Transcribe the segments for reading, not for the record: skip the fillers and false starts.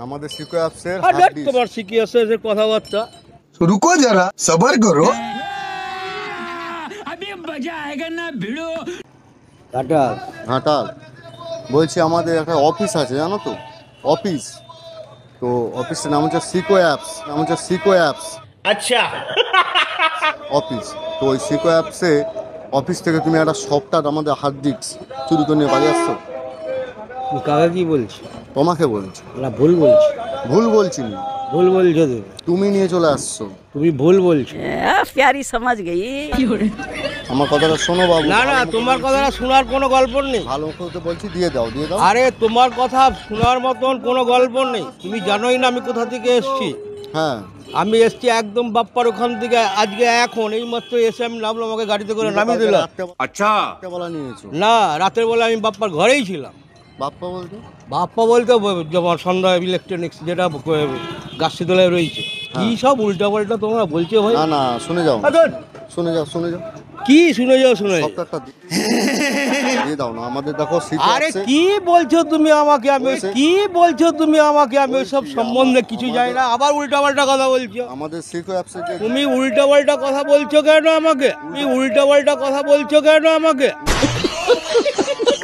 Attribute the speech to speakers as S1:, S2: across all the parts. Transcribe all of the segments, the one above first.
S1: আমাদের সিকো অ্যাপসের
S2: তোমার সিকি অ্যাপসের কথাবার্তা।
S3: रुको जरा सबर करो।
S2: কাটাল
S1: ঘাটাল বলছি আমাদের একটা অফিস আছে জানো তো, অফিস তো অফিসের নাম হচ্ছে সিকো অ্যাপস
S2: আচ্ছা
S1: অফিস। তো ওই সিকো অ্যাপসে অফিস থেকে তুমি একটা সফটওয়্যার আমাদের হার্ড ডিস্ক চুরি করে নিয়ে বাড়ি আসছো।
S2: কাকা কি বলছি?
S1: তোমাকে বলছি,
S2: না ভুল বলছি।
S1: ভুল বলছি না,
S2: ভুল বলছো তুমি।
S1: তুমি নিয়ে চলে আসছো।
S2: তুমি ভুল বলছো।
S4: प्यारी समझ गई।
S1: আমার কথাটা শোনো বাবু।
S2: না না, তোমার কথাটা শোনার কোনো গল্প নেই।
S1: ভালো করে বলছি, দিয়ে দাও দিয়ে দাও।
S2: আরে তোমার কথা শোনার মতন কোনো গল্প নেই। তুমি জানোই না আমি কোথা থেকে এসেছি।
S1: হ্যাঁ
S2: আমি এসেছি একদম বাপ্পার ওখান থেকে। আজকে এখন এই মাত্র এসে আমি নামলাম, আমাকে গাড়িতে করে নামিয়ে দিল।
S1: আচ্ছা বলা নিয়েছো?
S2: না, রাতের বেলা আমি বাপ্পার ঘরেই ছিলাম।
S1: বাপ্পা বলতে
S2: বাপ্পা বলতে যেমন সন্ধ্যা ইলেকট্রনিক্স যেটা গাছতলায় রয়েছে। কি সব উল্টা পাল্টা তোমরা বলছো ভাই।
S1: না না, শুনে যাও
S2: আদর!
S1: শুনে যাও শুনে যাও।
S2: কি শুনে যাও শুনে যাও?
S1: সফটওয়্যারটা দিয়ে দাও না আমাদের। দেখো সিকো
S2: আরে
S1: অ্যাপসে
S2: কি বলছো তুমি আমাকে? আমি কি বলছো তুমি আমাকে? আমি ওইসব সম্বন্ধে কিছু জানি না। আবার উল্টা পাল্টা কথা বলছো।
S1: আমাদের সিকো অ্যাপসে যে
S2: তুমি উল্টা পাল্টা কথা বলছো কেন আমাকে? তুমি উল্টা পাল্টা কথা বলছো কেন আমাকে?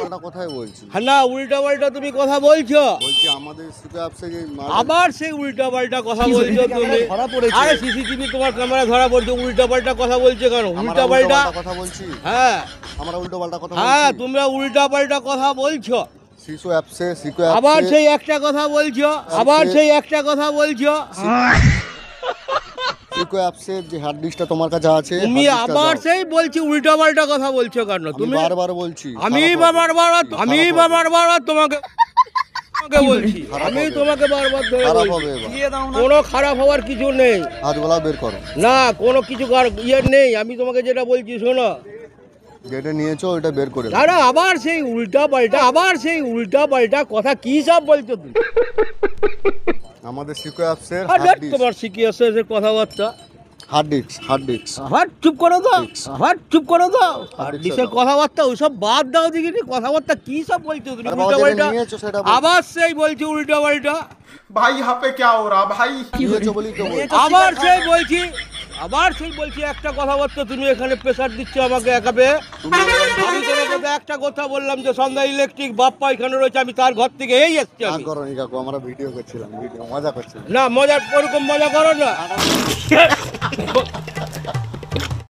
S1: উল্টাপাল্টা কথাই বলছি।
S2: হ্যাঁ না, উল্টা পাল্টা তুমি কথা বলছো।
S1: বলছি আমাদের সিকো অ্যাপসে যে
S2: আবার সেই উল্টা পাল্টা কথা বলছো তুমি।
S1: ধরা পড়েছে।
S2: আরে সিসিটিভি তোমার ক্যামেরা ধরা পড়ছে। উল্টা পাল্টা কথা বলছো কেন? উল্টা পাল্টা
S1: কথা বলছি।
S2: হ্যাঁ
S1: আমরা উল্টো পাল্টা কথা
S2: হ্যাঁ,
S1: বলছি।
S2: তোমরা উল্টা পাল্টা কথা বলছো।
S1: সিকো অ্যাপসে
S2: আবার সেই একটা কথা বলছো। আবার সেই একটা কথা বলছো।
S1: সিকো অ্যাপসের যে হার্ড ডিস্কটা তোমার কাছে আছে,
S2: তুমি
S1: hard diskটা
S2: আবার
S1: দাও।
S2: সেই বলছি উল্টা পাল্টা কথা বলছো কেন
S1: আমি
S2: তুমি?
S1: বারবার বলছি।
S2: আমি
S1: খারাপ হবে।
S2: বারবার তোমাকে বলছি।
S1: খারাপ
S2: আমি
S1: হবে।
S2: তোমাকে বারবার ধরে
S1: খারাপ
S2: বলছি।
S1: হবে এবার।
S2: কোনো খারাপ হওয়ার কিছু নেই।
S1: হাতগুলা বের করো।
S2: না, কোনো কিছু ইয়ে নেই। আমি তোমাকে যেটা বলছি শোনো।
S1: যেটা নিয়েছো ওটা বের করে দাও।
S2: দাঁড়া, আবার সেই উল্টা পাল্টা কথা কি সব বলছো তুমি?
S1: আমাদের সিকো অ্যাপসের
S2: তোমার শিখি আছে কথাবার্তা।
S1: হার্ড ডিস্ক
S2: আবার চুপ করে দাও। আবার চুপ করে দাও।
S1: Hard disk
S2: ডিসের
S1: দাও।
S2: কথাবার্তা ওইসব বাদ দাও দেখিনি। কথাবার্তা কি সব বলছো তুমি?
S1: আরে বাবা,
S2: উল্টা
S1: যেটা
S2: পাল্টা
S1: নিয়েছো সেটা বলো।
S2: আবার সেই বলছি উল্টা পাল্টা।
S5: भाई यहाँ पे क्या हो रहा भाई?
S1: নিয়েছো বলি তো বলছি।
S2: আবার সেই বলছি একটা কথাবার্তা তুমি এখানে প্রেসার দিচ্ছ আমাকে একাবে। আমি তোমাকে তো একটা কথা বললাম যে সন্ধ্যা ইলেকট্রিক বাপ্পা এখানে রয়েছে, আমি তার ঘর থেকে এই এসছি
S1: রাগ
S2: আমি।
S1: করো নি কাকু, আমরা ভিডিও করছিলাম, মজা করছিলাম।
S2: না, ওরকম মজা করো না।